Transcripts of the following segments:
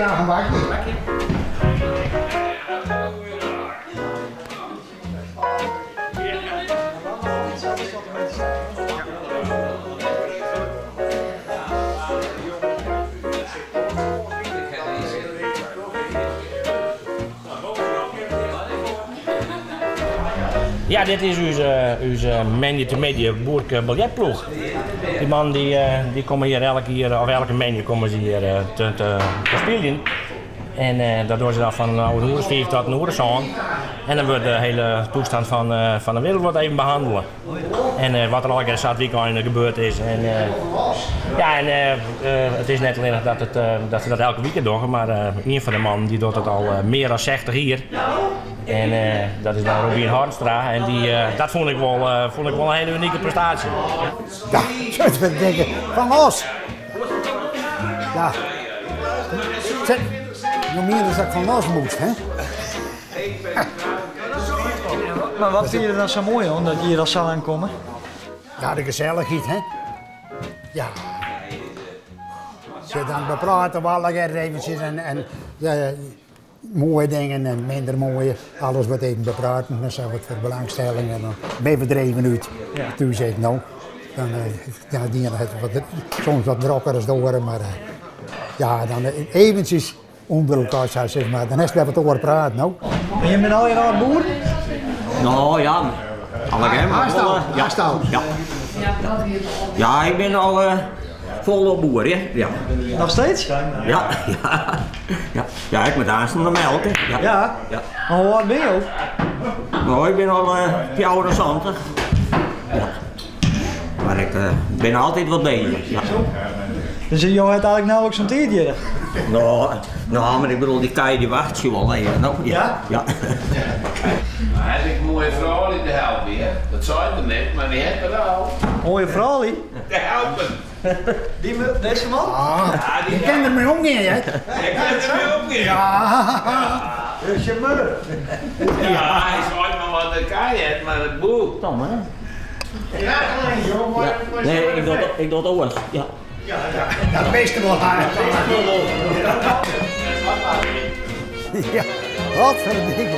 graag een bakje. Ja, dit is onze menu-to-media boerbiljetploeg. Die man die komen hier elke menu komen ze hier te spelen. En dat doen ze dan van oude 5 tot Noorderzaan. En dan wordt de hele toestand van de wereld wordt even behandeld. En wat er al zat weekend gebeurd is. En, het is net alleen dat ze dat elke weekend doen, maar een van de mannen die doet het al meer dan 60 hier. En dat is dan Robin Harnstra en dat vond ik wel een hele unieke prestatie. Ja, dat wil ik denken. Van Los! Ja. Nog meer dan dat ik van Los moest, hè? Maar wat vind je er dan zo mooi aan, dat je hier al zo aankomen? Ja, de gezelligheid, hè? Ja. Ze dan praten we alle keer eventjes en mooie dingen en minder mooie. Alles wat even bepraten, dan zou het voor belangstelling en dan ben je verdreven uit. Ja. Toen zei ik nou, dan die soms wat brokkers door, maar ja, dan eventjes onder elkaar, zeg maar. Dan is het wel wat over praten, nou. En je bent al hier al boer? Nou ja, alle keer maar wel. Ja, ja. Ja, ik ben al volop boer, hè? Ja. Nog steeds? Ja. Ja, ik moet aanstaan melken. Ja. Ja. Ja. Maar hoe oud ben je ook? Nou, ik ben al 74. Ja. Maar ik ben altijd wat bezig. Ja. Dus je hebt eigenlijk nou ook zo'n tijd hier? Nou, maar ik bedoel, die kei die wacht je wel even. Nou, Ja? Ja. Maar heb ik een mooie vrouw in de helft weer. Dat zei ik net, maar die heeft er al. Mooie vrouw, die. De helpen. Deze man? Ja, die je kent er mee omgaan, hè? Ik kan er weer opgeven. Ja. Dat is je moeder. Ja, hij zei maar wat de kei heeft, maar het boek. Tom, hè? Ja, joh, maar... Nee, ik doe het ook. Ja. Ja, het meeste wel haar. Ja, wat voor een ding.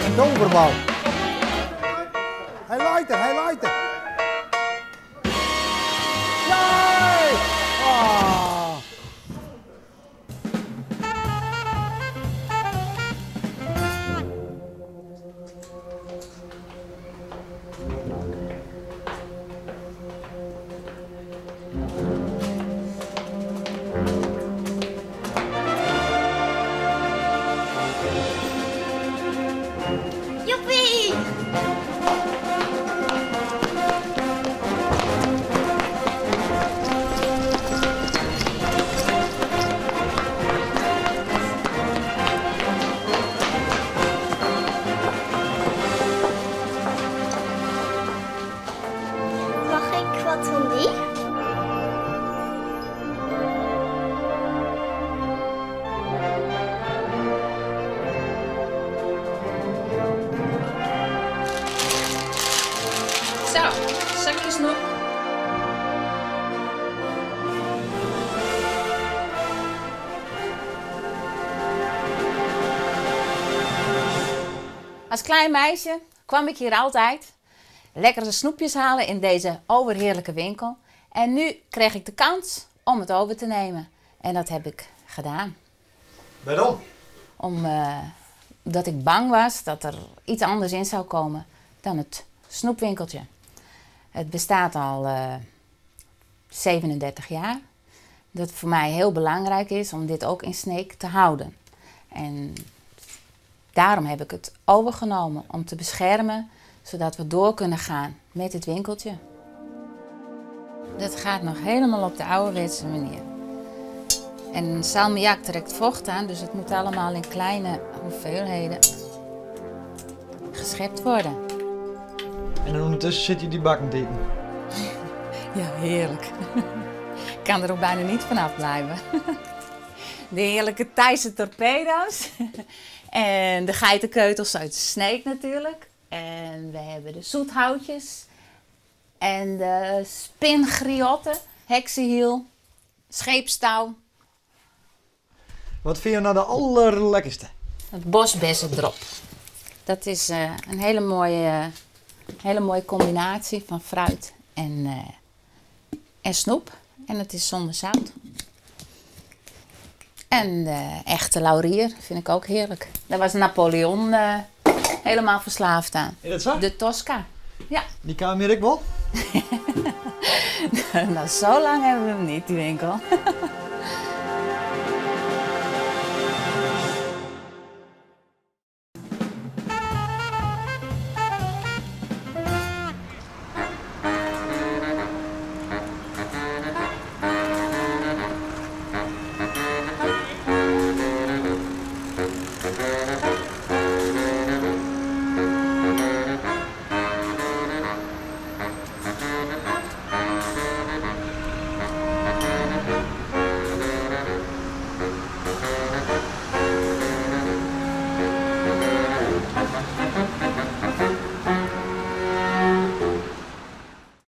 Een overbouw. Hij laait er. Nee! Ah. Joepie! Mag ik wat van die? Zo, zakje snoep. Als klein meisje kwam ik hier altijd lekkere snoepjes halen in deze overheerlijke winkel. En nu kreeg ik de kans om het over te nemen. En dat heb ik gedaan. Waarom? Omdat ik bang was dat er iets anders in zou komen dan het snoepwinkeltje. Het bestaat al 37 jaar. Dat voor mij heel belangrijk is om dit ook in Sneek te houden. En daarom heb ik het overgenomen om te beschermen, zodat we door kunnen gaan met het winkeltje. Dat gaat nog helemaal op de ouderwetse manier. En salmiak trekt vocht aan, dus het moet allemaal in kleine hoeveelheden geschept worden. En ondertussen zit je die bakken te eten. Ja, heerlijk. Ik kan er ook bijna niet vanaf blijven. De heerlijke Thaise torpedo's. En de geitenkeutels uit Sneek natuurlijk. En we hebben de zoethoutjes. En de spingriotten, heksenhiel. scheepstouw, Wat vind je nou de allerlekkerste? het bosbessendrop. Dat is een hele mooie combinatie van fruit en snoep. En het is zonder zout. En de echte laurier vind ik ook heerlijk. Daar was Napoleon helemaal verslaafd aan. Is dat zo? De Tosca. Ja. Die kwam hier ik wel. Nou, zo lang hebben we hem niet, die winkel.